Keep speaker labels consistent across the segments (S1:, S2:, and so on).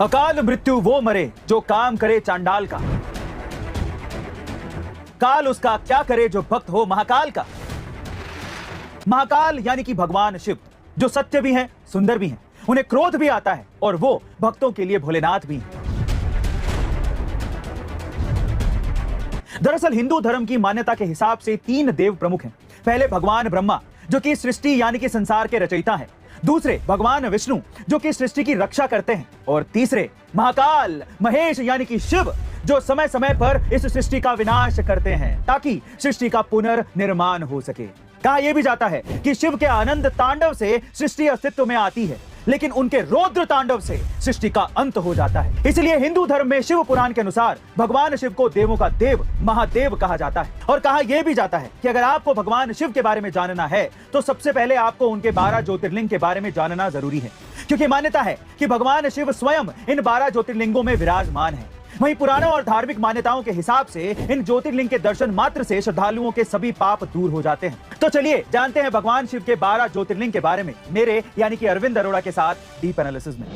S1: अकाल मृत्यु वो मरे जो काम करे चांडाल का, काल उसका क्या करे जो भक्त हो महाकाल का। महाकाल यानी कि भगवान शिव, जो सत्य भी हैं, सुंदर भी हैं, उन्हें क्रोध भी आता है और वो भक्तों के लिए भोलेनाथ भी हैं। दरअसल हिंदू धर्म की मान्यता के हिसाब से 3 देव प्रमुख हैं। पहले भगवान ब्रह्मा, जो कि सृष्टि यानी कि संसार के रचयिता हैं। दूसरे भगवान विष्णु, जो कि सृष्टि की रक्षा करते हैं। और तीसरे महाकाल महेश यानी कि शिव, जो समय समय पर इस सृष्टि का विनाश करते हैं ताकि सृष्टि का पुनर्निर्माण हो सके। कहा यह भी जाता है कि शिव के आनंद तांडव से सृष्टि अस्तित्व में आती है, लेकिन उनके रौद्र तांडव से सृष्टि का अंत हो जाता है। इसलिए हिंदू धर्म में शिव पुराण के अनुसार भगवान शिव को देवों का देव महादेव कहा जाता है। और कहा यह भी जाता है कि अगर आपको भगवान शिव के बारे में जानना है तो सबसे पहले आपको उनके 12 ज्योतिर्लिंग के बारे में जानना जरूरी है, क्योंकि मान्यता है कि भगवान शिव स्वयं इन 12 ज्योतिर्लिंगों में विराजमान है। वहीं पुराणों और धार्मिक मान्यताओं के हिसाब से इन ज्योतिर्लिंग के दर्शन मात्र से श्रद्धालुओं के सभी पाप दूर हो जाते हैं। तो चलिए जानते हैं भगवान शिव के 12 ज्योतिर्लिंग के बारे में मेरे यानी कि अरविंद अरोड़ा के साथ डीप एनालिसिस में।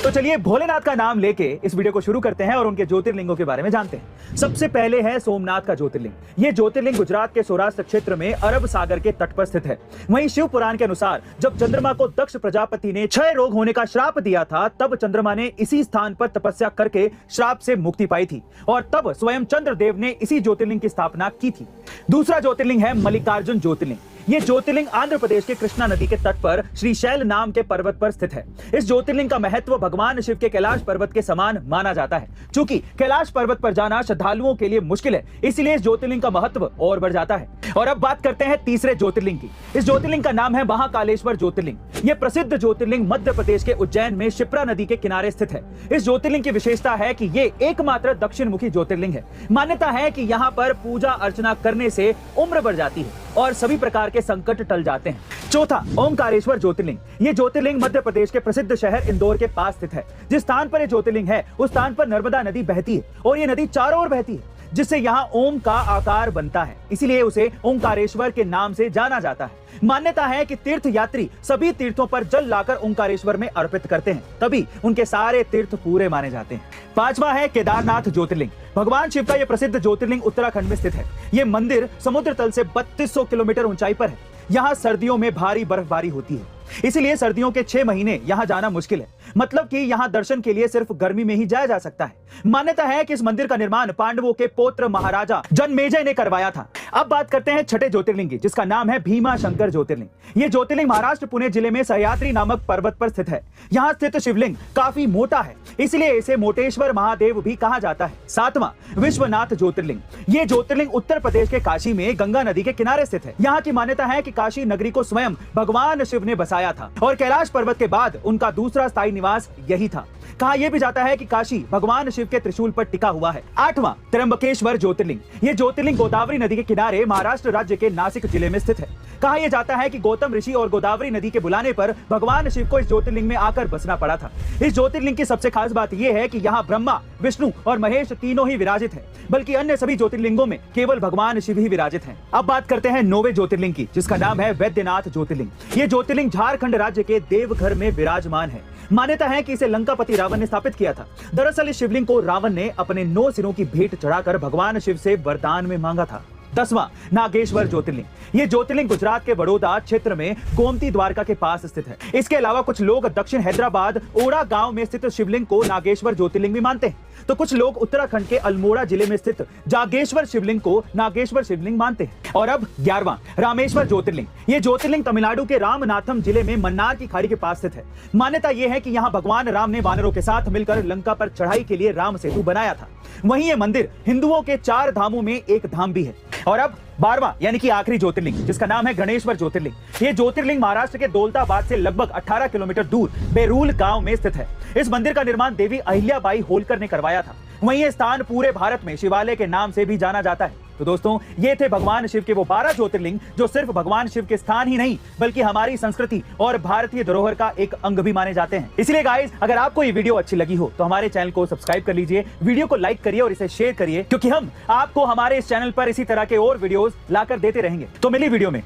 S1: तो चलिए भोलेनाथ का नाम लेके इस वीडियो को शुरू करते हैं और उनके ज्योतिर्लिंगों के बारे में जानते हैं। सबसे पहले है सोमनाथ का ज्योतिर्लिंग। ये ज्योतिर्लिंग गुजरात के सौराष्ट्र क्षेत्र में अरब सागर के तट पर स्थित है। वहीं शिव पुराण के अनुसार जब चंद्रमा को दक्ष प्रजापति ने क्षय रोग होने का श्राप दिया था, तब चंद्रमा ने इसी स्थान पर तपस्या करके श्राप से मुक्ति पाई थी और तब स्वयं चंद्रदेव ने इसी ज्योतिर्लिंग की स्थापना की थी। दूसरा ज्योतिर्लिंग है मल्लिकार्जुन ज्योतिर्लिंग। ये ज्योतिर्लिंग आंध्र प्रदेश के कृष्णा नदी के तट पर श्रीशैल नाम के पर्वत पर स्थित है। इस ज्योतिर्लिंग का महत्व भगवान शिव के कैलाश पर्वत के समान माना जाता है। चूंकि कैलाश पर्वत पर जाना श्रद्धालुओं के लिए मुश्किल है, इसलिए इस ज्योतिर्लिंग का महत्व और बढ़ जाता है। और अब बात करते हैं तीसरे ज्योतिर्लिंग की। इस ज्योतिर्लिंग का नाम है महाकालेश्वर ज्योतिर्लिंग। यह प्रसिद्ध ज्योतिर्लिंग मध्य प्रदेश के उज्जैन में शिप्रा नदी के किनारे स्थित है। इस ज्योतिर्लिंग की विशेषता है कि ये एकमात्र दक्षिण मुखी ज्योतिर्लिंग है। मान्यता है कि यहाँ पर पूजा अर्चना करने से उम्र बढ़ जाती है और सभी प्रकार के संकट टल जाते हैं। चौथा ओमकारेश्वर ज्योतिर्लिंग। ये ज्योतिर्लिंग मध्य प्रदेश के प्रसिद्ध शहर इंदौर के पास स्थित है। जिस स्थान पर ये ज्योतिर्लिंग है उस स्थान पर नर्मदा नदी बहती है और ये नदी चारों ओर बहती है, जिससे यहाँ ओम का आकार बनता है, इसलिए उसे ओंकारेश्वर के नाम से जाना जाता है। मान्यता है कि तीर्थ यात्री सभी तीर्थों पर जल लाकर ओंकारेश्वर में अर्पित करते हैं, तभी उनके सारे तीर्थ पूरे माने जाते हैं। पांचवा है केदारनाथ ज्योतिर्लिंग। भगवान शिव का यह प्रसिद्ध ज्योतिर्लिंग उत्तराखंड में स्थित है। यह मंदिर समुद्र तल से 3200 किलोमीटर ऊंचाई पर है। यहाँ सर्दियों में भारी बर्फबारी होती है, इसलिए सर्दियों के 6 महीने यहाँ जाना मुश्किल है। मतलब कि यहाँ दर्शन के लिए सिर्फ गर्मी में ही जाया जा सकता है। मान्यता है कि इस मंदिर का निर्माण पांडवों के पौत्र महाराजा जनमेजय ने करवाया था। अब बात करते हैं छठे ज्योतिर्लिंग की, जिसका नाम है भीमा शंकर ज्योतिर्लिंग। ये ज्योतिर्लिंग महाराष्ट्र पुणे जिले में सह्याद्री नामक पर्वत पर स्थित है। यहाँ स्थित शिवलिंग काफी मोटा है, इसलिए इसे मोटेश्वर महादेव भी कहा जाता है। सातवां विश्वनाथ ज्योतिर्लिंग। ये ज्योतिर्लिंग उत्तर प्रदेश के काशी में गंगा नदी के किनारे स्थित है। यहाँ की मान्यता है कि काशी नगरी को स्वयं भगवान शिव ने बसाया था और कैलाश पर्वत के बाद उनका दूसरा स्थायी निवास यही था। कहा यह भी जाता है कि काशी भगवान शिव के त्रिशूल पर टिका हुआ है। आठवां त्र्यंबकेश्वर ज्योतिर्लिंग। यह ज्योतिर्लिंग गोदावरी नदी के किनारे महाराष्ट्र राज्य के नासिक जिले में स्थित है। कहा यह जाता है कि गौतम ऋषि और गोदावरी नदी के बुलाने पर भगवान शिव को इस ज्योतिर्लिंग में आकर बसना पड़ा था। इस ज्योतिर्लिंग की सबसे खास बात यह है कि यहाँ ब्रह्मा, विष्णु और महेश तीनों ही विराजित हैं, बल्कि अन्य सभी ज्योतिर्लिंगों में केवल भगवान शिव ही विराजित हैं। अब बात करते हैं 9वें ज्योतिर्लिंग की, जिसका नाम है वैद्यनाथ ज्योतिर्लिंग। ये ज्योतिर्लिंग झारखंड राज्य के देवघर में विराजमान है। मान्यता है कि इसे लंकापति रावण ने स्थापित किया था। दरअसल इस शिवलिंग को रावण ने अपने 9 सिरों की भेंट चढ़ाकर भगवान शिव से वरदान में मांगा था। 10वां नागेश्वर ज्योतिर्लिंग। ये ज्योतिर्लिंग गुजरात के बड़ौदा क्षेत्र में गोमती द्वारका के पास स्थित है। इसके अलावा कुछ लोग दक्षिण हैदराबाद ओड़ा गांव में स्थित शिवलिंग को नागेश्वर ज्योतिर्लिंग भी मानते हैं, तो कुछ लोग उत्तराखंड के अल्मोड़ा जिले में स्थित जागेश्वर शिवलिंग को नागेश्वर शिवलिंग मानते हैं। और अब 11वां रामेश्वर ज्योतिर्लिंग। ये ज्योतिर्लिंग तमिलनाडु के रामनाथम जिले में मन्नार की खाड़ी के पास स्थित है। मान्यता यह है कि यहाँ भगवान राम ने वानरों के साथ मिलकर लंका पर चढ़ाई के लिए राम सेतु बनाया था। वहीं ये मंदिर हिंदुओं के 4 धामों में एक धाम भी है। और अब 12वां यानी कि आखिरी ज्योतिर्लिंग, जिसका नाम है गणेश्वर ज्योतिर्लिंग। ये ज्योतिर्लिंग महाराष्ट्र के दौलताबाद से लगभग 18 किलोमीटर दूर बेरूल गांव में स्थित है। इस मंदिर का निर्माण देवी अहिल्याबाई होलकर ने करवाया था। वहीं ये स्थान पूरे भारत में शिवालय के नाम से भी जाना जाता है। तो दोस्तों, ये थे भगवान शिव के वो 12 ज्योतिर्लिंग, जो सिर्फ भगवान शिव के स्थान ही नहीं बल्कि हमारी संस्कृति और भारतीय धरोहर का एक अंग भी माने जाते हैं। इसलिए गाइस, अगर आपको ये वीडियो अच्छी लगी हो तो हमारे चैनल को सब्सक्राइब कर लीजिए, वीडियो को लाइक करिए और इसे शेयर करिए, क्योंकि हम आपको हमारे इस चैनल पर इसी तरह के और वीडियोस लाकर देते रहेंगे। तो मिली वीडियो में।